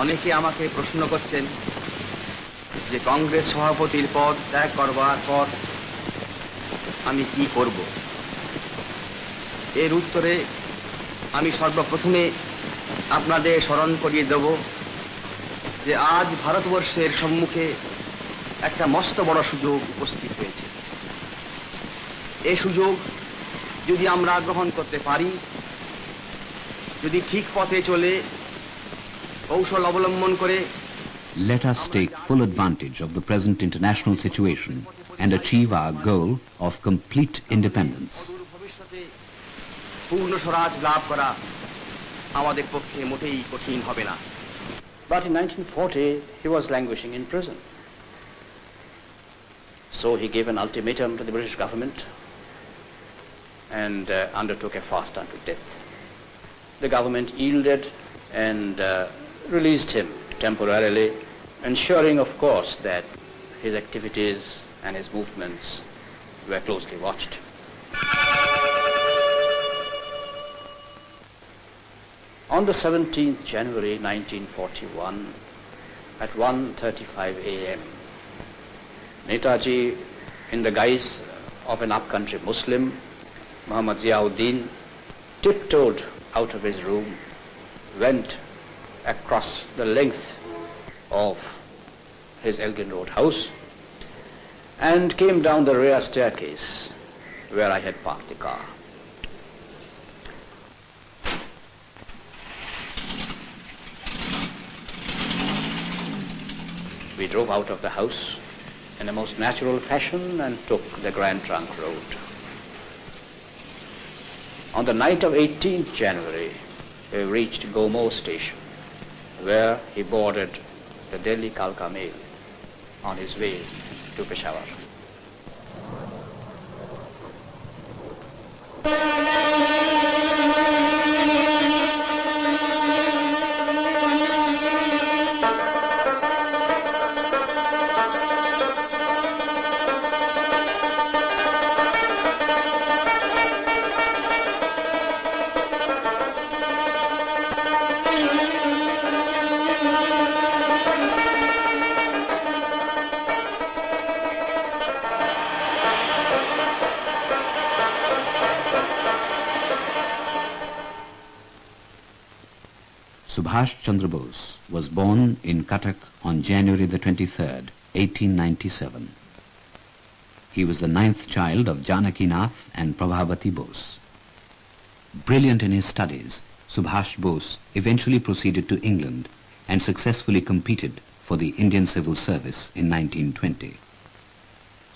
অনেকে আমাকে প্রশ্ন করছেন যে কংগ্রেস সভাপতির পদ ত্যাগ করবার পর আমি কি করব। এর উত্তরে আমি সর্বপ্রথমে আপনাদের স্মরণ করিয়ে দেব যে আজ ভারতবর্ষের সম্মুখে একটা মস্ত বড় সুযোগ উপস্থিত হয়েছে। এই সুযোগ যদি আমরা গ্রহণ করতে পারি, যদি ঠিক পথে চলে কৌশল অবলম্বন করে, let us take full advantage of the present international situation and achieve our goal of complete independence. ভবিষ্যতে পূর্ণ স্বরাজ লাভ করা আমাদের পক্ষে মোটেই কঠিন হবে না। But in 1940 he was languishing in prison. So he gave an ultimatum to the British government and undertook a fast unto death. The government yielded and released him temporarily, ensuring, of course, that his activities and his movements were closely watched. On the 17th January 1941, at 1:35 a.m., Netaji, in the guise of an upcountry Muslim, Muhammad Ziauddin, tiptoed out of his room, went across the length of his Elgin Road house, and came down the rear staircase where I had parked the car. We drove out of the house in a most natural fashion and took the Grand Trunk Road. On the night of 18th January, we reached Gomo station, where he boarded the Delhi Kalka mail on his way to Peshawar. Subhash Chandra Bose was born in Cuttack on January the 23rd, 1897. He was the 9th child of Janaki Nath and Prabhavati Bose. Brilliant in his studies, Subhash Bose eventually proceeded to England and successfully competed for the Indian Civil Service in 1920.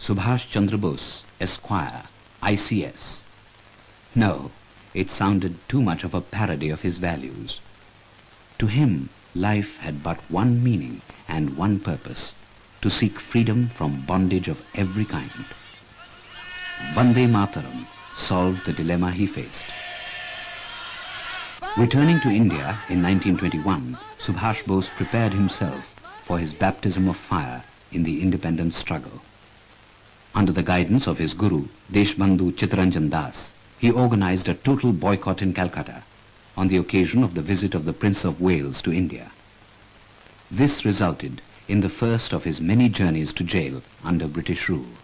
Subhash Chandra Bose, Esquire, ICS. No, it sounded too much of a parody of his values. To him, life had but one meaning and one purpose, to seek freedom from bondage of every kind. Vande Mataram solved the dilemma he faced. Returning to India in 1921, Subhash Bose prepared himself for his baptism of fire in the independence struggle. Under the guidance of his guru, Deshbandhu Chittaranjan Das, he organized a total boycott in Calcutta on the occasion of the visit of the Prince of Wales to India. This resulted in the first of his many journeys to jail under British rule.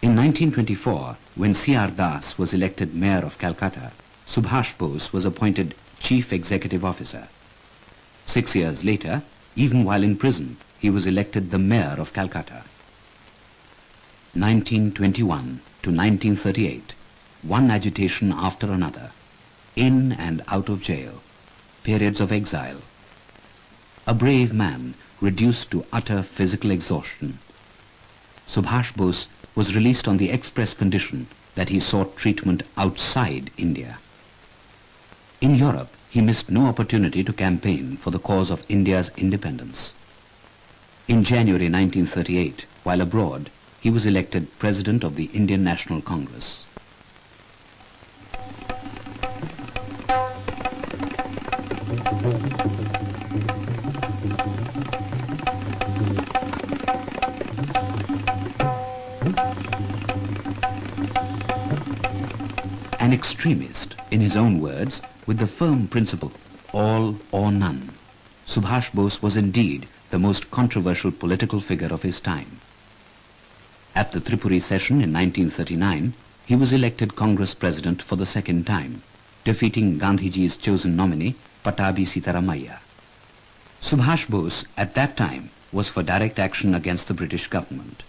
In 1924, when C.R. Das was elected Mayor of Calcutta, Subhash Bose was appointed Chief Executive Officer. 6 years later, even while in prison, he was elected the Mayor of Calcutta. 1921 to 1938, one agitation after another, in and out of jail, periods of exile. A brave man reduced to utter physical exhaustion. Subhash Bose was released on the express condition that he sought treatment outside India. In Europe, he missed no opportunity to campaign for the cause of India's independence. In January 1938, while abroad, he was elected President of the Indian National Congress. An extremist, in his own words, with the firm principle, all or none. Subhash Bose was indeed the most controversial political figure of his time. At the Tripuri session in 1939, he was elected Congress President for the second time, defeating Gandhiji's chosen nominee, Patabi Sitaramaiah. Subhash Bose at that time was for direct action against the British government.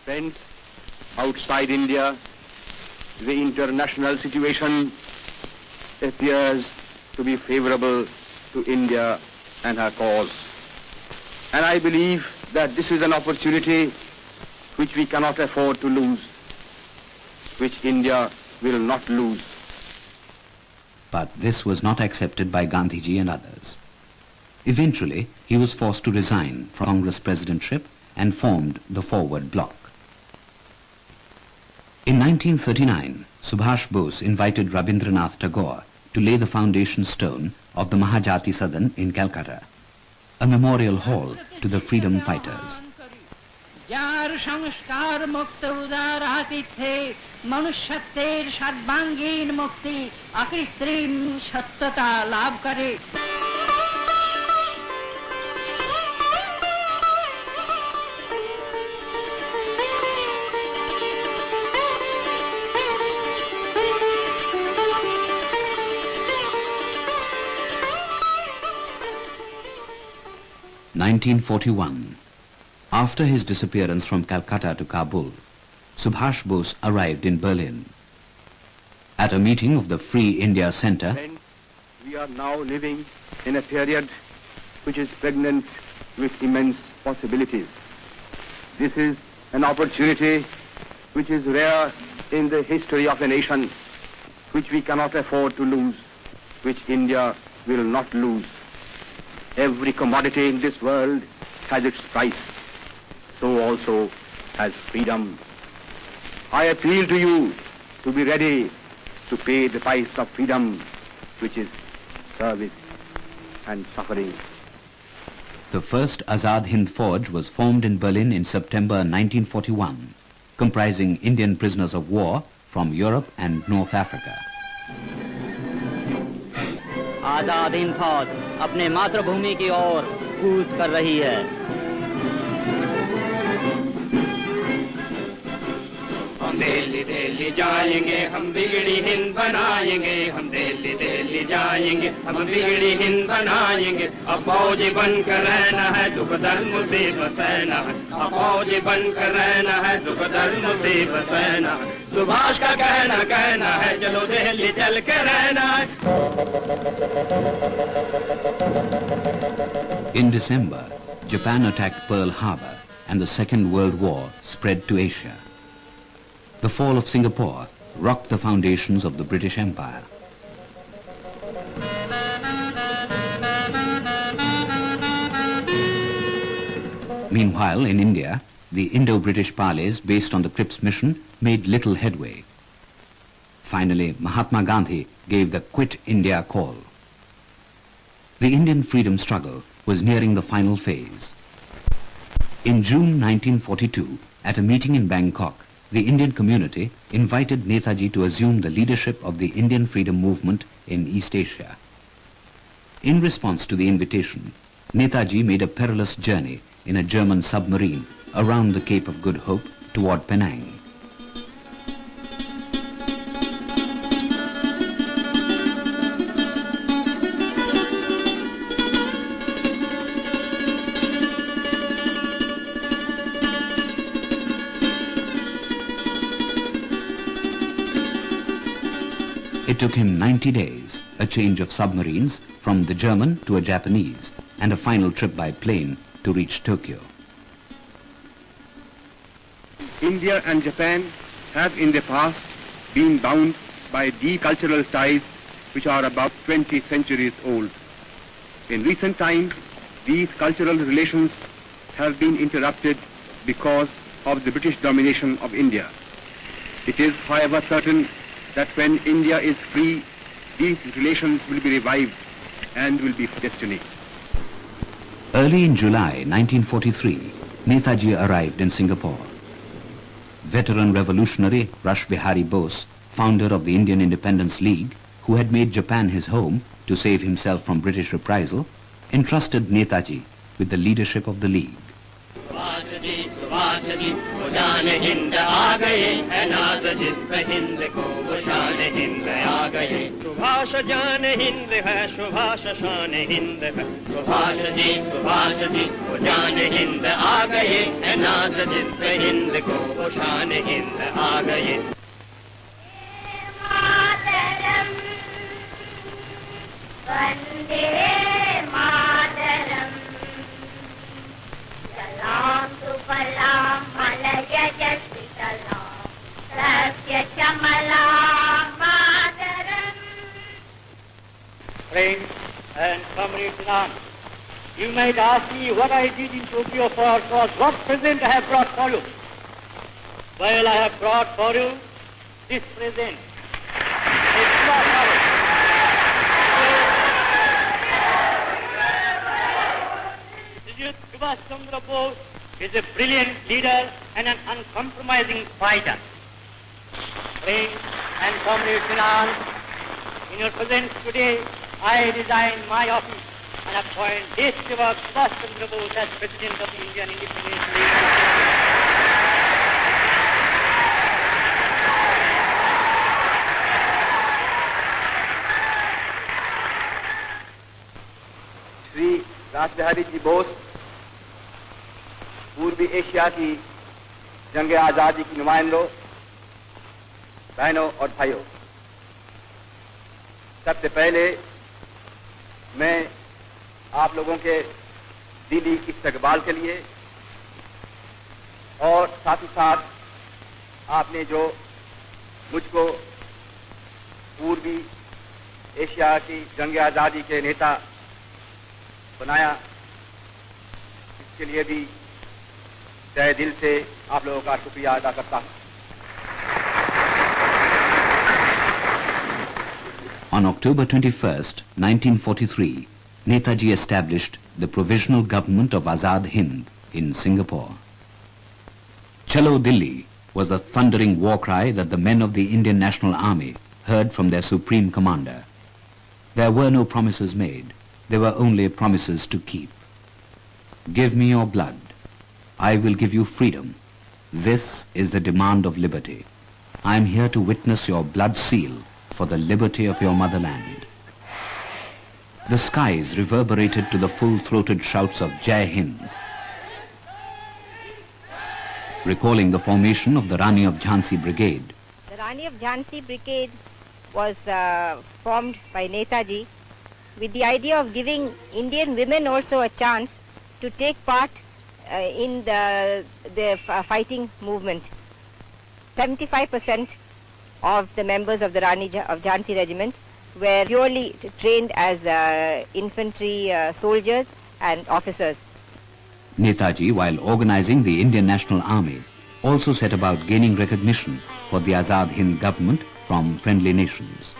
Friends, outside India, the international situation appears to be favorable to India and her cause. And I believe that this is an opportunity which we cannot afford to lose, which India will not lose. But this was not accepted by Gandhiji and others. Eventually, he was forced to resign from Congress presidentship and formed the Forward Bloc. In 1939, Subhash Bose invited Rabindranath Tagore to lay the foundation stone of the Mahajati Sadan in Calcutta, a memorial hall to the freedom fighters. যার সংস্কার মুক্ত উদার আতিথ্যে মনুষ্যত্বের সর্বাঙ্গীন মুক্তি অকৃত্রিম সত্যতা লাভ করে। In 1941, after his disappearance from Calcutta to Kabul, Subhash Bose arrived in Berlin. At a meeting of the Free India Center, We are now living in a period which is pregnant with immense possibilities. This is an opportunity which is rare in the history of a nation, which we cannot afford to lose, which India will not lose. Every commodity in this world has its price. So also has freedom. I appeal to you to be ready to pay the price of freedom, which is service and suffering. the first Azad Hind Forge was formed in Berlin in September 1941, comprising Indian prisoners of war from Europe and North Africa. Azad Hind फौज अपने मातृभूमि की ओर कूच कर रही है। हम दिल्ली दिल्ली जाएंगे, हम बिगड़ी हिंद बनाएंगे, हम दिल्ली दिल्ली जाएंगे, हम बिगड़ी हिंद बनाएंगे। अब फौजी बन कर रहना है, दुख दर्द मुसीबत सहना है। अब फौजी बन कर रहना है, दुख दर्द मुसीबत सहना है। सुभाष का कहना है, चलो दिल्ली चल के रहना है। In December, Japan attacked Pearl Harbor and the Second World War spread to Asia. The fall of Singapore rocked the foundations of the British Empire. Meanwhile, in India, the Indo-British parleys based on the Cripps mission made little headway. Finally, Mahatma Gandhi gave the Quit India call. The Indian freedom struggle was nearing the final phase. In June 1942, at a meeting in Bangkok, the Indian community invited Netaji to assume the leadership of the Indian freedom movement in East Asia. In response to the invitation, Netaji made a perilous journey in a German submarine around the Cape of Good Hope toward Penang. It took him 90 days, a change of submarines from the German to a Japanese, and a final trip by plane to reach Tokyo. India and Japan have in the past been bound by deep cultural ties which are about 20 centuries old. In recent times, these cultural relations have been interrupted because of the British domination of India. It is, however, certain that when India is free, these relations will be revived and will be destiny. Early in July 1943, Netaji arrived in Singapore. Veteran revolutionary Rash Bihari Bose, founder of the Indian Independence League, who had made Japan his home to save himself from British reprisal, entrusted Netaji with the leadership of the League. Subhash ji वो जान हिंद आ गए है नाज जिस पे हिंद को वो शान हिंद आ गए सुभाष जान हिंद है सुभाष शान हिंद है सुभाष जी वो जान हिंद आ गए है नाज जिस पे हिंद को वो शान हिंद आ गए वंदे मातरम सलाम सुफलाम मलय जसितलाम सत्य चमलाम मातरम. Friends and comrades in arms, you might ask me what I did in Tokyo for cause, what present I have brought for you. Well, I have brought for you this present. Subhash Chandra Bose is a brilliant leader and an uncompromising fighter. Friends and comrades in arms, in your presence today, I resign my office and appoint Deshsevak Subhash Chandra Bose as President of the Indian Independence League. Shri रास बिहारी जी बोस पूर्वी Asia की जंग आजादी की नुमाइंदों, बहनों और भाइयों, सबसे पहले मैं आप लोगों के दिली इस्तकबाल के लिए और साथ ही साथ आपने जो मुझको पूर्वी एशिया की जंग आजादी के नेता बनाया, इसके लिए भी तहे दिल से आप लोगों का शुक्रिया अदा करता हूं. On October 21st, 1943, Netaji established the Provisional Government of Azad Hind in Singapore. Chalo Dilli was the thundering war cry that the men of the Indian National Army heard from their Supreme Commander. There were no promises made. There were only promises to keep. Give me your blood. I will give you freedom. This is the demand of liberty. I am here to witness your blood seal for the liberty of your motherland. The skies reverberated to the full-throated shouts of Jai Hind. Recalling the formation of the Rani of Jhansi Brigade. The Rani of Jhansi Brigade was formed by Netaji with the idea of giving Indian women also a chance to take part in the fighting movement. 75% of the members of the Rani of Jhansi regiment were purely trained as infantry soldiers and officers. Netaji, while organizing the Indian National Army, also set about gaining recognition for the Azad Hind government from friendly nations.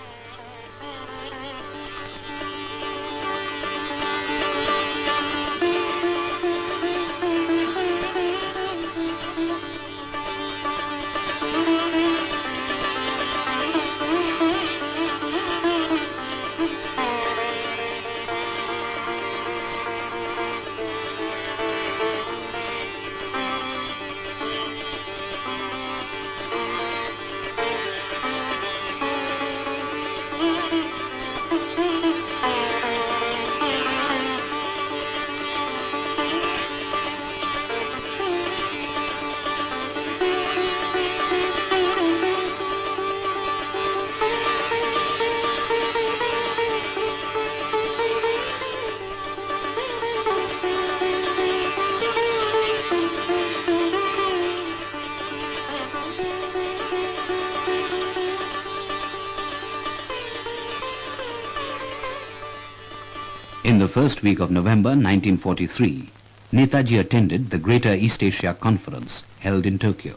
In the first week of November 1943, Netaji attended the Greater East Asia Conference held in Tokyo.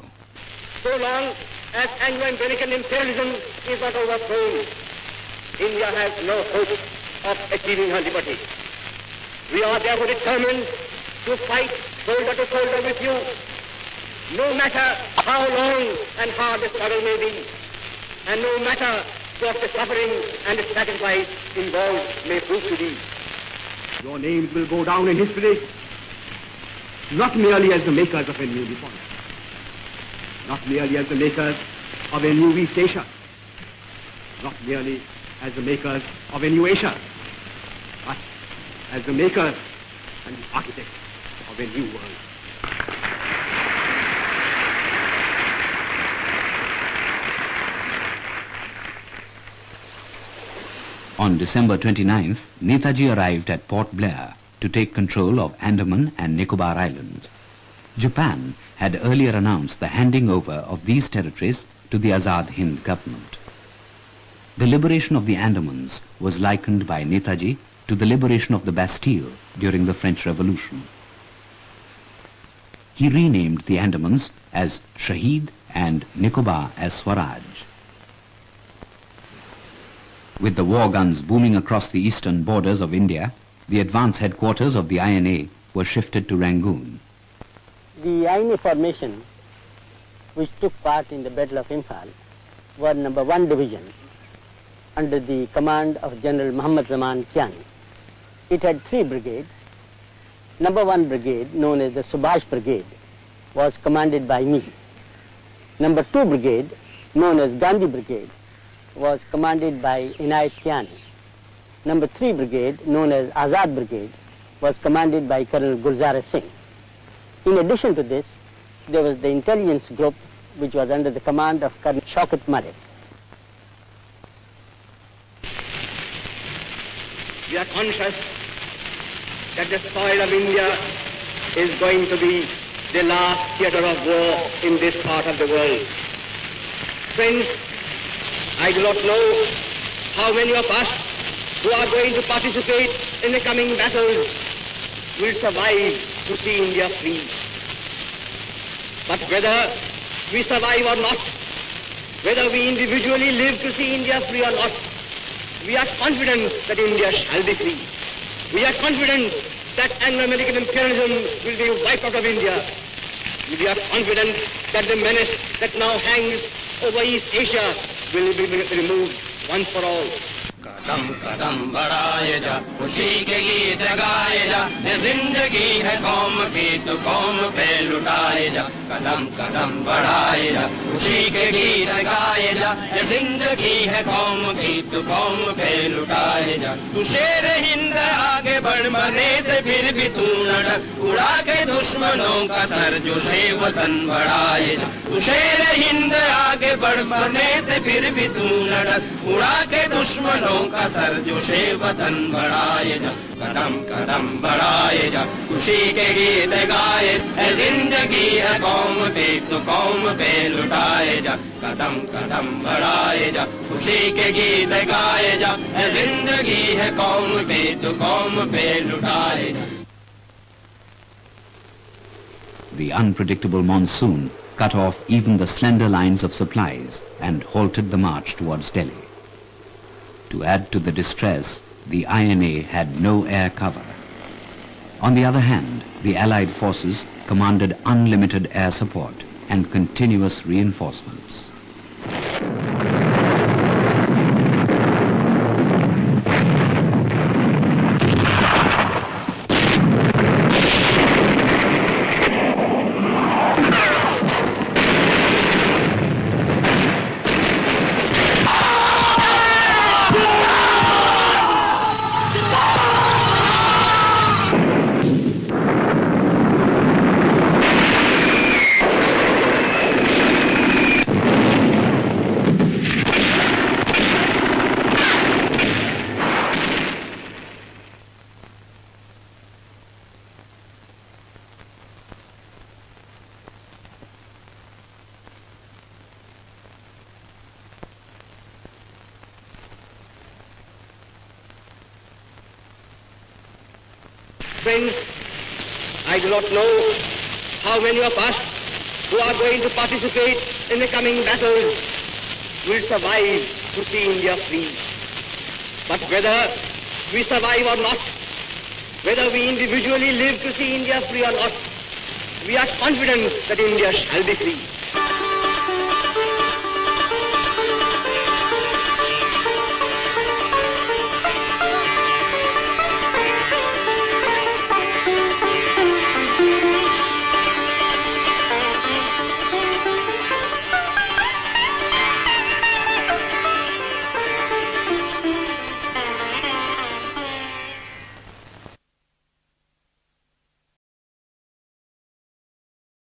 So long as Anglo-American imperialism is not overthrown, India has no hope of achieving her liberty. We are therefore determined to fight shoulder to shoulder with you, no matter how long and hard the struggle may be, and no matter what the suffering and the sacrifice involved may prove to be. Your names will go down in history, not merely as the makers of a new Nippon, not merely as the makers of a new East Asia, not merely as the makers of a new Asia, but as the makers and the architects of a new world. On December 29th, Netaji arrived at Port Blair to take control of Andaman and Nicobar Islands. Japan had earlier announced the handing over of these territories to the Azad Hind government. The liberation of the Andamans was likened by Netaji to the liberation of the Bastille during the French Revolution. He renamed the Andamans as Shahid and Nicobar as Swaraj. With the war guns booming across the eastern borders of India, the advance headquarters of the INA were shifted to Rangoon. The INA formation, which took part in the Battle of Imphal, were number 1 division under the command of General Muhammad Zaman Kiani. It had 3 brigades. Number 1 brigade, known as the Subhash Brigade, was commanded by me. Number 2 brigade, known as Gandhi Brigade, was commanded by Inayat Kiani. Number 3 brigade, known as Azad Brigade, was commanded by Colonel Gulzar Singh. In addition to this, there was the intelligence group, which was under the command of Colonel Shaukat Malik. We are conscious that the soil of India is going to be the last theater of war in this part of the world. Friends, I do not know how many of us who are going to participate in the coming battles will survive to see India free. But whether we survive or not, whether we individually live to see India free or not, we are confident that India shall be free. We are confident that Anglo-American imperialism will be wiped out of India. We are confident that the menace that now hangs over East Asia will be removed once for all. कदम कदम बढ़ाए जा खुशी के गीत गाए जा ये जिंदगी है कौम की तो कौम पे लुटाए जा कदम कदम बढ़ाए जा खुशी के गीत गाए जा ये जिंदगी है कौम की तो कौम पे लुटाए जा तू शेर हिंद आगे बढ़ मरने से फिर भी तू न डर उड़ा के दुश्मनों का सर जो शे वतन बढ़ाए जा तू शेर हिंद आगे बढ़ मरने से फिर भी तू न डर उड़ा के दुश्मनों का सर जो शे वतन बढ़ाए जा कदम कदम बढ़ाए जा खुशी के गीत गाए है जिंदगी है कौम पे तो कौम पे लुटाए जा कदम कदम बढ़ाए जा खुशी के गीत गाए जा है जिंदगी है कौम पे तो कौम पे लुटाए जा. The unpredictable monsoon cut off even the slender lines of supplies and halted the march towards Delhi. To add to the distress, the INA had no air cover. On the other hand, the Allied forces commanded unlimited air support and continuous reinforcements. Friends, I do not know how many of us who are going to participate in the coming battles will survive to see India free. But whether we survive or not, whether we individually live to see India free or not, we are confident that India shall be free.